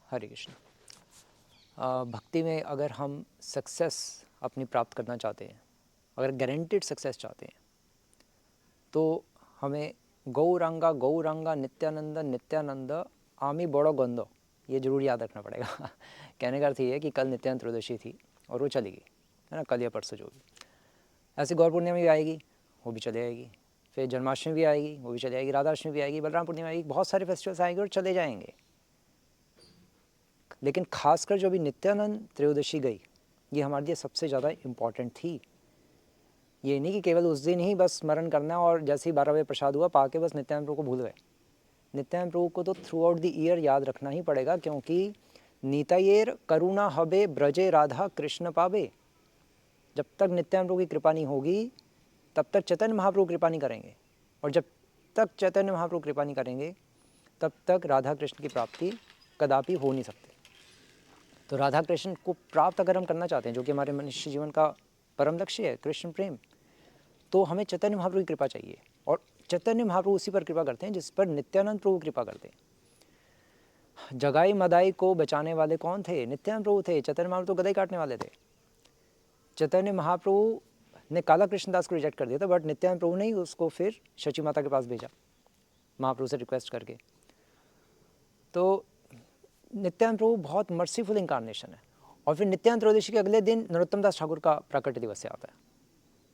हरे कृष्ण। भक्ति में अगर हम सक्सेस अपनी प्राप्त करना चाहते हैं, अगर गारंटेड सक्सेस चाहते हैं, तो हमें गौरांगा गौरांगा नित्यानंद नित्यानंद आमी बड़ो गंदो, ये जरूर याद रखना पड़ेगा। कहने का अर्थ ये है कि कल नित्यानंद त्रयोदशी थी और वो चली गई, है ना, कल या परसों जो भी। ऐसे गौर पूर्णिमा भी आएगी, वो भी चले आएगी। फिर जन्माष्टमी भी आएगी, वो भी चले आएगी। राधाष्टमी भी आएगी, बलराम पूर्णिमा आएगी। बहुत सारे फेस्टिवल्स आएंगे और चले जाएंगे। लेकिन खासकर जो भी नित्यानंद त्रयोदशी गई, ये हमारे लिए सबसे ज़्यादा इम्पॉर्टेंट थी। ये नहीं कि केवल उस दिन ही बस स्मरण करना और जैसे ही 12 बजे प्रसाद हुआ पाके बस नित्यानंद प्रभु को भूल गए। नित्यानंद प्रभु को तो थ्रू आउट द ईयर याद रखना ही पड़ेगा, क्योंकि नीतायेर करुणा हबे ब्रजे राधा कृष्ण पावे। जब तक नित्यानंद प्रभु की कृपा नहीं होगी तब तक चैतन्य महाप्रभु कृपा नहीं करेंगे, और जब तक चैतन्य महाप्रभु कृपा नहीं करेंगे तब तक राधा कृष्ण की प्राप्ति कदापि हो नहीं सकती। तो राधा कृष्ण को प्राप्त अगर हम करना चाहते हैं, जो कि हमारे मनुष्य जीवन का परम लक्ष्य है, कृष्ण प्रेम, तो हमें चैतन्य महाप्रभु की कृपा चाहिए। और चैतन्य महाप्रभु उसी पर कृपा करते हैं जिस पर नित्यानंद प्रभु कृपा करते हैं। जगाई मदाई को बचाने वाले कौन थे? नित्यानंद प्रभु थे। चैतन्य महाप्रभु तो गदाई काटने वाले थे। चैतन्य महाप्रभु ने काला कृष्णदास को रिजेक्ट कर दिया था, बट नित्यानंद प्रभु ने ही उसको फिर शची माता के पास भेजा महाप्रभु से रिक्वेस्ट करके। तो नित्यानंद प्रभु बहुत मर्सीफुल इंकारनेशन है। और फिर नित्यानंद त्रयोदशी के अगले दिन नरोत्तम दास ठाकुर का प्राकट्य दिवस से आता है।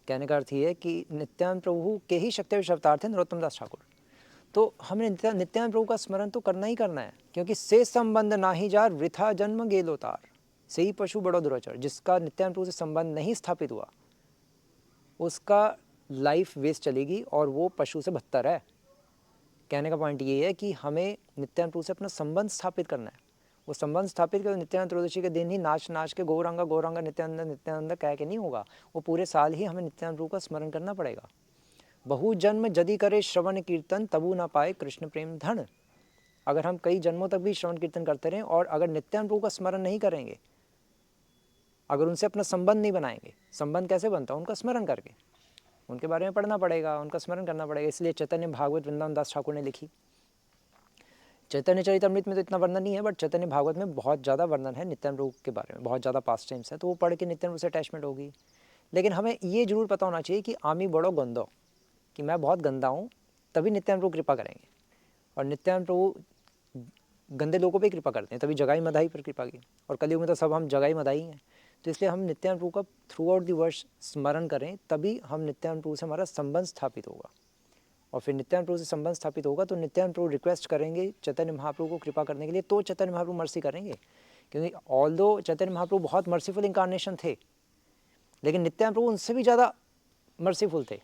कहने का अर्थ ये है कि नित्यानंद प्रभु के ही शक्ति अवतार थे नरोत्तम दास ठाकुर। तो हमें नित्यानंद प्रभु का स्मरण तो करना ही करना है, क्योंकि से संबंध ना ही जार वृथा जन्म गेलो तार, से ही पशु बड़ो दुराचार। जिसका नित्यानंद प्रभु से संबंध नहीं स्थापित हुआ उसका लाइफ वेस्ट चलेगी और वो पशु से बदतर है। कहने का पॉइंट ये है कि हमें नित्यानंद प्रभु से अपना संबंध स्थापित करना है। वो संबंध स्थापित कर नित्यानंद त्रयोदशी के दिन ही नाच नाच के गौरांगा गौरांगा नित्यानंद नित्यानंद कह के नहीं होगा। वो पूरे साल ही हमें नित्यानंद प्रभु का स्मरण करना पड़ेगा। बहु जन्म यदि करे श्रवण कीर्तन तबु ना पाए कृष्ण प्रेम धन। अगर हम कई जन्मों तक भी श्रवण कीर्तन करते रहें और अगर नित्यानंद प्रभु का स्मरण नहीं करेंगे, अगर उनसे अपना संबंध नहीं बनाएंगे, संबंध कैसे बनता है? उनका स्मरण करके, उनके बारे में पढ़ना पड़ेगा, उनका स्मरण करना पड़ेगा। इसलिए चैतन्य भागवत वृंदावन दास ठाकुर ने लिखी। चैतन्य चरितमृत में तो इतना वर्णन नहीं है, बट चैतन्य भागवत में बहुत ज़्यादा वर्णन है नित्यानंद प्रभु के बारे में, बहुत ज़्यादा पास्ट टाइम्स है। तो वो पढ़ के नित्यानंद प्रभु से अटैचमेंट होगी। लेकिन हमें ये जरूर पता होना चाहिए कि आमी बड़ो गंदो, कि मैं बहुत गंदा हूँ, तभी नित्यानंद प्रभु कृपा करेंगे। और नित्यानंद प्रभु गंदे लोगों पे कृपा करते हैं, तभी जगाई मदाई पर कृपा की। और कलयुग में तो सब हम जगाई मदाई हैं। तो इसलिए हम नित्यानंद प्रभु का थ्रू आउट द वर्ष स्मरण करें, तभी हम नित्यानंद प्रभु से हमारा संबंध स्थापित होगा। और फिर नित्यानंद प्रभु से संबंध स्थापित होगा तो नित्यानंद प्रभु रिक्वेस्ट करेंगे चैतन्य महाप्रभु को कृपा करने के लिए, तो चैतन्य महाप्रभु मर्सी करेंगे। क्योंकि ऑल्दो चैतन्य महाप्रभु बहुत मर्सीफुल इंकारनेशन थे, लेकिन नित्यानंद प्रभु उनसे भी ज़्यादा मर्सीफुल थे।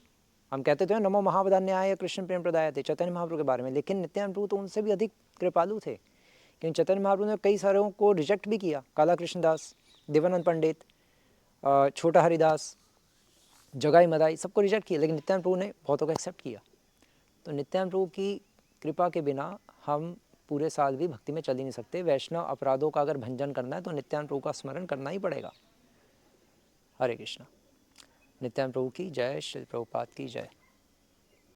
हम कहते थे नमो महावदान्याय कृष्ण प्रेम प्रदाय थे चैतन्य महाप्रभु के बारे में, लेकिन नित्यानंद प्रभु तो उनसे भी अधिक कृपालु थे। क्योंकि चैतन्य महाप्रभु ने कई सारों को रिजेक्ट भी किया। काला कृष्णदास, देवानंद पंडित, छोटा हरिदास, जगाई मदाई, सबको रिजेक्ट किया, लेकिन नित्यानंद प्रभु ने बहुतों को एक्सेप्ट किया। तो नित्यानंद प्रभु की कृपा के बिना हम पूरे साल भी भक्ति में चल ही नहीं सकते। वैष्णव अपराधों का अगर भंजन करना है तो नित्यानंद प्रभु का स्मरण करना ही पड़ेगा। हरे कृष्णा। नित्यानंद प्रभु की जय, श्री प्रभुपाद की जय।